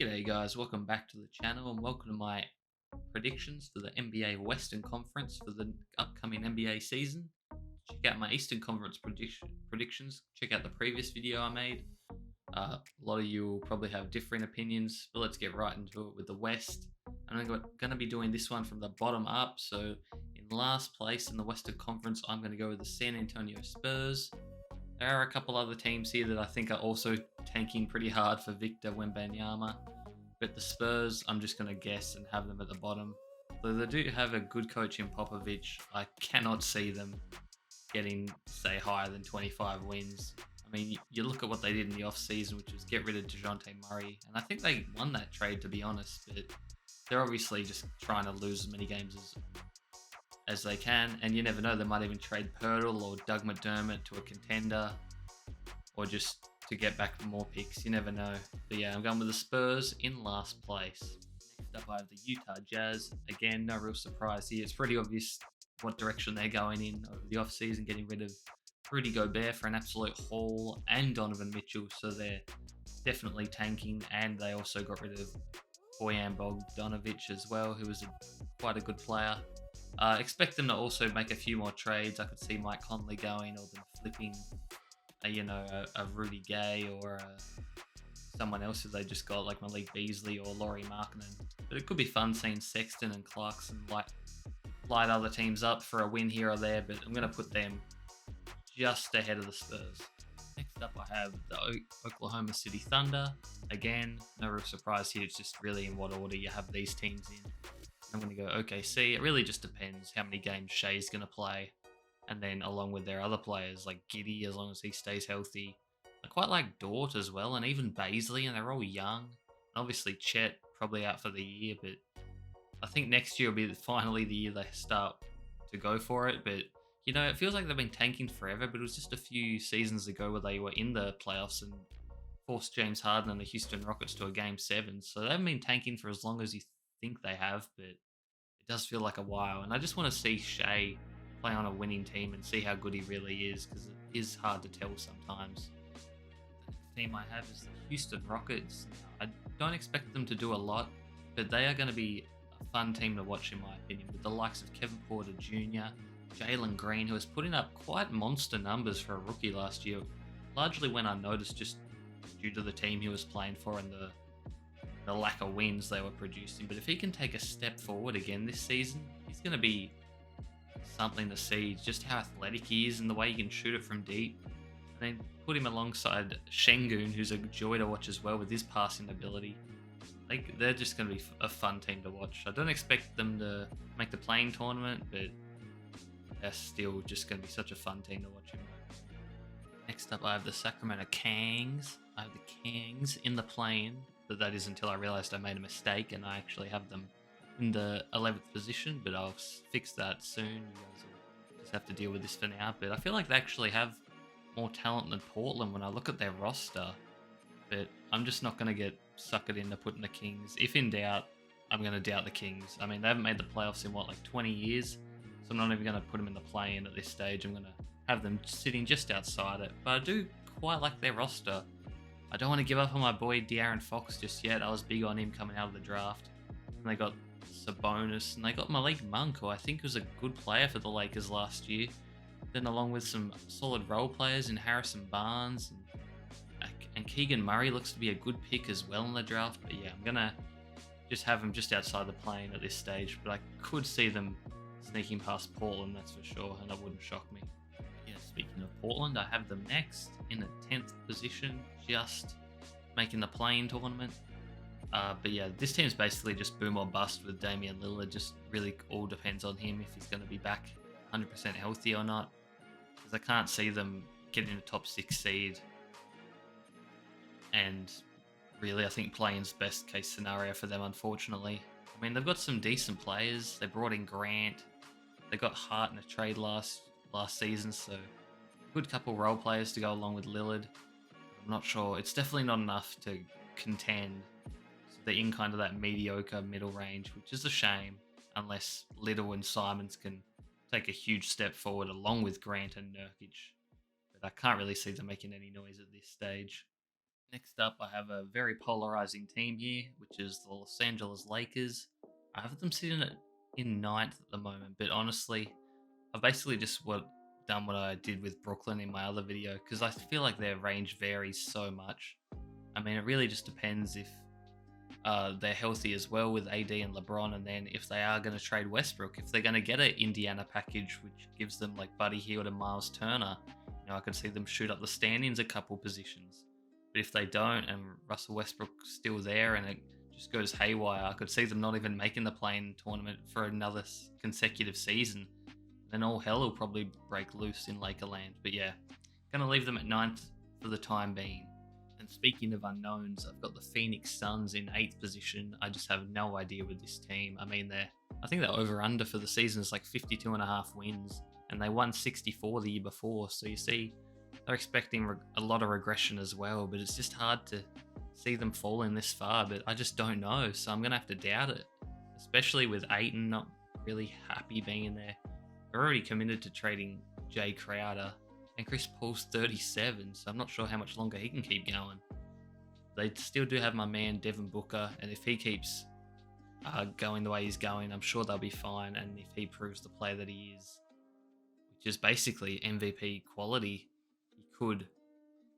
G'day guys, welcome back to the channel and welcome to my predictions for the NBA Western Conference for the upcoming NBA season. Check out my Eastern Conference predictions. Check out the previous video I made. A lot of you will probably have different opinions, but let's get right into it with the West. I'm going to be doing this one from the bottom up. So in last place in the Western Conference, I'm going to go with the San Antonio Spurs. There are a couple other teams here that I think are also tanking pretty hard for Victor Wembanyama. But the Spurs, I'm just going to guess and have them at the bottom. Though they do have a good coach in Popovich, I cannot see them getting, say, higher than 25 wins. I mean, you look at what they did in the offseason, which was get rid of DeJounte Murray, and I think they won that trade, to be honest, but they're obviously just trying to lose as many games as they can, and you never know, they might even trade Pirtle or Doug McDermott to a contender, or just to get back more picks. You never know. But yeah, I'm going with the Spurs in last place. Next up, I have the Utah Jazz. Again, no real surprise here. It's pretty obvious what direction they're going in over the offseason, getting rid of Rudy Gobert for an absolute haul and Donovan Mitchell. So they're definitely tanking. And they also got rid of Bojan Bogdanovic as well, who was quite a good player. Expect them to also make a few more trades. I could see Mike Conley going, or them flipping a Rudy Gay or someone else who they just got, like Malik Beasley or Laurie Markkinen. But it could be fun seeing Sexton and Clarkson light other teams up for a win here or there, but I'm going to put them just ahead of the Spurs. Next up, I have the Oklahoma City Thunder. Again, no real surprise here. It's just really in what order you have these teams in. I'm going to go OKC. It really just depends how many games Shea's going to play. And then along with their other players like Giddy, as long as he stays healthy. I quite like Dort as well, and even Baisley, and they're all young. And obviously Chet probably out for the year, but I think next year will be finally the year they start to go for it. But it feels like they've been tanking forever, but it was just a few seasons ago where they were in the playoffs and forced James Harden and the Houston Rockets to a game 7. So they haven't been tanking for as long as you think they have, but it does feel like a while. And I just want to see Shea play on a winning team and see how good he really is, because it is hard to tell sometimes. The next team I have is the Houston Rockets. I don't expect them to do a lot, but they are going to be a fun team to watch in my opinion, with the likes of Kevin Porter Jr., Jalen Green, who has put in up quite monster numbers for a rookie last year, largely went unnoticed just due to the team he was playing for and the lack of wins they were producing. But if he can take a step forward again this season, he's going to be something to see, just how athletic he is and the way he can shoot it from deep. And then put him alongside Şengün, who's a joy to watch as well with his passing ability. They're just going to be a fun team to watch. I don't expect them to make the playing tournament, but they're still just going to be such a fun team to watch. Next up, I have the Sacramento Kings. I have the Kings in the play-in, but that is until I realized I made a mistake and I actually have them in the 11th position, but I'll fix that soon. You guys will just have to deal with this for now. But I feel like they actually have more talent than Portland when I look at their roster. But I'm just not going to get suckered into putting the Kings. If in doubt, I'm going to doubt the Kings. I mean, they haven't made the playoffs in, 20 years? So I'm not even going to put them in the play-in at this stage. I'm going to have them sitting just outside it. But I do quite like their roster. I don't want to give up on my boy De'Aaron Fox just yet. I was big on him coming out of the draft. And they got Sabonis, and they got Malik Monk, who I think was a good player for the Lakers last year. Then along with some solid role players in Harrison Barnes and Keegan Murray looks to be a good pick as well in the draft. But yeah, I'm gonna just have them just outside the plane at this stage. But I could see them sneaking past Portland, that's for sure, and that wouldn't shock me. Yeah, speaking of Portland, I have them next in the 10th position, just making the play-in tournament. But yeah, this team's basically just boom or bust with Damian Lillard. Just really all depends on him if he's going to be back 100% healthy or not. Because I can't see them getting a top 6 seed. And really, I think playing's best case scenario for them, unfortunately. I mean, they've got some decent players. They brought in Grant. They got Hart in a trade last season, so good couple role players to go along with Lillard. I'm not sure. It's definitely not enough to contend. They're in kind of that mediocre middle range, which is a shame, unless Little and Simons can take a huge step forward along with Grant and Nurkic. But I can't really see them making any noise at this stage. Next up, I have a very polarizing team here, which is the Los Angeles Lakers. I have them sitting in ninth at the moment, but honestly, I've basically just done what I did with Brooklyn in my other video because I feel like their range varies so much. I mean, it really just depends if they're healthy as well with AD and LeBron, and then if they are going to trade Westbrook, if they're going to get an Indiana package which gives them like Buddy Hield and Miles Turner, I could see them shoot up the standings a couple positions. But if they don't, and Russell Westbrook's still there, and it just goes haywire, I could see them not even making the play-in tournament for another consecutive season. Then all hell will probably break loose in Lakerland. But yeah, going to leave them at ninth for the time being. And speaking of unknowns, I've got the Phoenix Suns in 8th position. I just have no idea with this team. I mean, I think they're over-under for the season is like 52 and a half wins, and they won 64 the year before. So you see, they're expecting a lot of regression as well, but it's just hard to see them falling this far, but I just don't know. So I'm going to have to doubt it, especially with Ayton not really happy being in there. They're already committed to trading Jay Crowder, and Chris Paul's 37, so I'm not sure how much longer he can keep going. They still do have my man Devin Booker, and if he keeps going the way he's going, I'm sure they'll be fine. And if he proves the player that he is, which is basically MVP quality, he could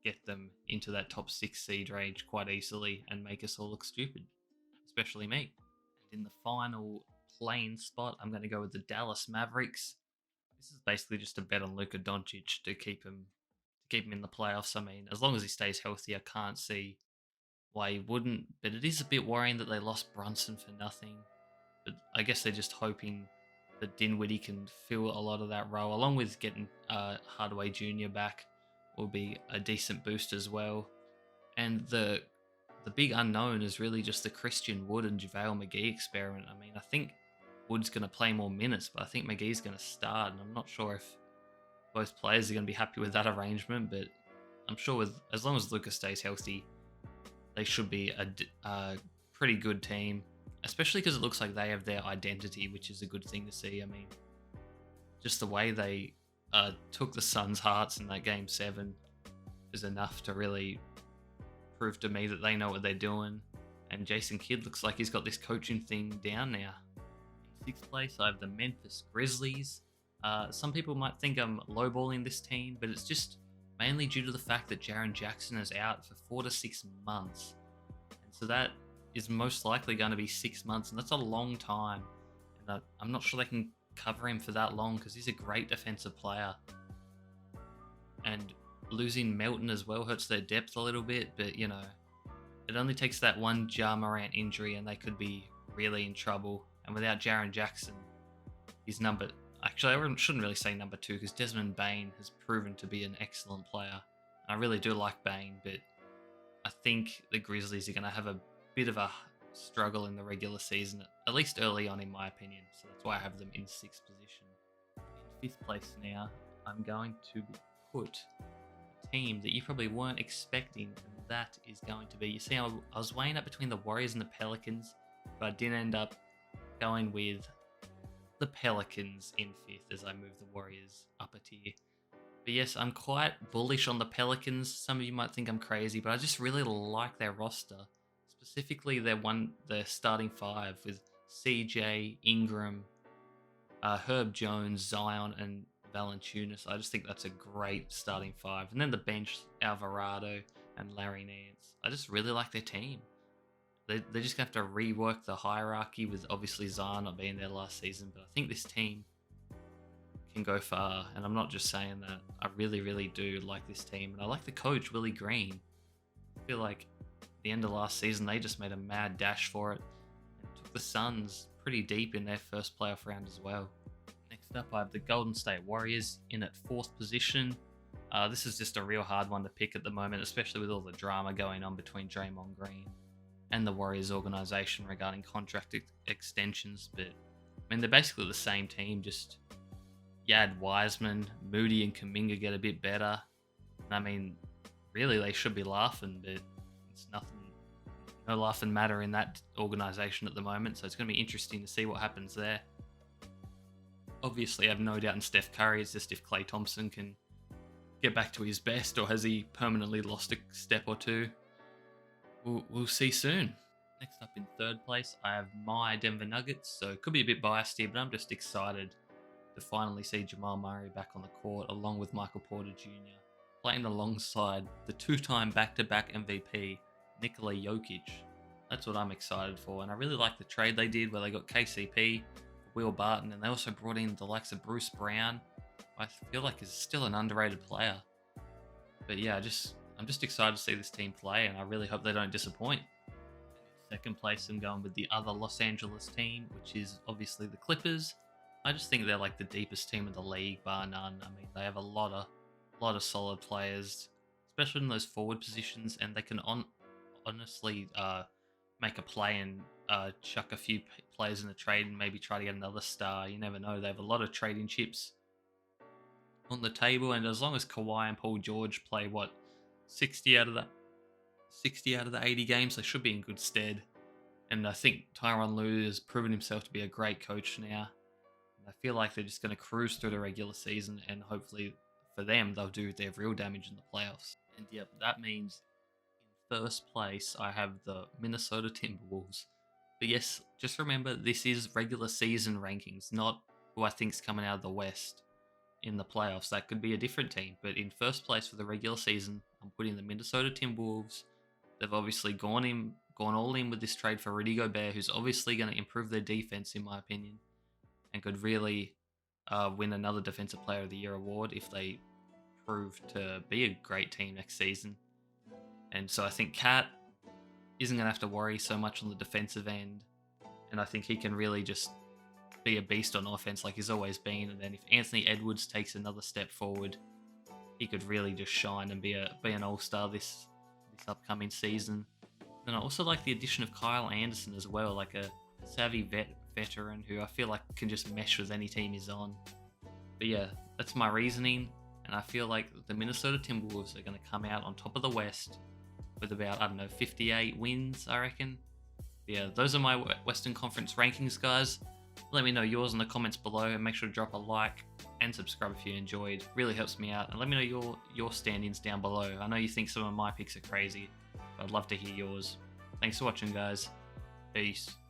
get them into that top 6 seed range quite easily and make us all look stupid, especially me. And in the final play-in spot, I'm going to go with the Dallas Mavericks. This is basically just a bet on Luka Doncic to keep him in the playoffs. I mean, as long as he stays healthy, I can't see why he wouldn't. But it is a bit worrying that they lost Brunson for nothing. But I guess they're just hoping that Dinwiddie can fill a lot of that role, along with getting Hardaway Jr. back will be a decent boost as well. And the big unknown is really just the Christian Wood and JaVale McGee experiment. I mean, I think Wood's going to play more minutes, but I think McGee's going to start, and I'm not sure if both players are going to be happy with that arrangement, but I'm sure as long as Luka stays healthy, they should be a pretty good team, especially because it looks like they have their identity, which is a good thing to see. I mean, just the way they took the Suns' hearts in that Game 7 is enough to really prove to me that they know what they're doing, and Jason Kidd looks like he's got this coaching thing down now. In 6th place, I have the Memphis Grizzlies. Some people might think I'm lowballing this team, but it's just mainly due to the fact that Jaren Jackson is out for 4 to 6 months. And so that is most likely going to be 6 months, and that's a long time. And I'm not sure they can cover him for that long because he's a great defensive player. And losing Melton as well hurts their depth a little bit, but it only takes that one Ja Morant injury and they could be really in trouble. And without Jaren Jackson, he's actually, I shouldn't really say number 2 because Desmond Bane has proven to be an excellent player. I really do like Bane, but I think the Grizzlies are going to have a bit of a struggle in the regular season, at least early on in my opinion. So that's why I have them in 6th position. In 5th place now, I'm going to put a team that you probably weren't expecting, and that is going to be, you see, I was weighing up between the Warriors and the Pelicans, but I did end up going with the Pelicans in 5th as I move the Warriors up a tier. But yes, I'm quite bullish on the Pelicans. Some of you might think I'm crazy, but I just really like their roster. Specifically, their starting 5 with CJ, Ingram, Herb Jones, Zion, and Valanciunas. I just think that's a great starting 5. And then the bench, Alvarado and Larry Nance. I just really like their team. They're just going to have to rework the hierarchy with obviously Zion not being there last season. But I think this team can go far. And I'm not just saying that. I really, really do like this team. And I like the coach, Willie Green. I feel like at the end of last season, they just made a mad dash for it. And took the Suns pretty deep in their first playoff round as well. Next up, I have the Golden State Warriors in at 4th position. This is just a real hard one to pick at the moment, especially with all the drama going on between Draymond Green and the Warriors organization regarding contract extensions. But I mean, they're basically the same team, just you add Wiseman, Moody, and Kuminga get a bit better. And I mean, really, they should be laughing, but it's nothing, no laughing matter in that organization at the moment. So it's going to be interesting to see what happens there. Obviously, I have no doubt in Steph Curry. It's just if Klay Thompson can get back to his best, or has he permanently lost a step or two? We'll see soon. Next up in third place, I have my Denver Nuggets. So it could be a bit biased here, but I'm just excited to finally see Jamal Murray back on the court along with Michael Porter Jr. playing alongside the two-time back-to-back MVP Nikola Jokic. That's what I'm excited for, and I really like the trade they did where they got KCP, Will Barton, and they also brought in the likes of Bruce Brown. I feel like he's still an underrated player. But yeah, I'm just excited to see this team play, and I really hope they don't disappoint. In second place, I'm going with the other Los Angeles team, which is obviously the Clippers. I just think they're like the deepest team in the league, bar none. I mean, they have a lot of solid players, especially in those forward positions, and they can honestly make a play and chuck a few players in the trade and maybe try to get another star. You never know. They have a lot of trading chips on the table, and as long as Kawhi and Paul George play 60 out of the 80 games, they should be in good stead. And I think Tyronn Lue has proven himself to be a great coach now. And I feel like they're just going to cruise through the regular season, and hopefully for them, they'll do their real damage in the playoffs. And yep, that means in first place, I have the Minnesota Timberwolves. But yes, just remember, this is regular season rankings, not who I think's coming out of the West in the playoffs. That could be a different team. But in first place for the regular season, I'm putting the Minnesota Timberwolves. They've obviously gone all in with this trade for Rudy Gobert, who's obviously going to improve their defense, in my opinion, and could really win another Defensive Player of the Year award if they prove to be a great team next season. And so I think Cat isn't going to have to worry so much on the defensive end, and I think he can really just be a beast on offense like he's always been. And then if Anthony Edwards takes another step forward, he could really just shine and be an all-star this upcoming season. And I also like the addition of Kyle Anderson as well, like a savvy veteran who I feel like can just mesh with any team he's on. But yeah, that's my reasoning, and I feel like the Minnesota Timberwolves are going to come out on top of the West with about, 58 wins, I reckon. But yeah, those are my Western Conference rankings, guys. Let me know yours in the comments below, and make sure to drop a like and subscribe if you enjoyed. Really helps me out. And let me know your standings down below. I know you think some of my picks are crazy, but I'd love to hear yours. Thanks for watching, guys. Peace.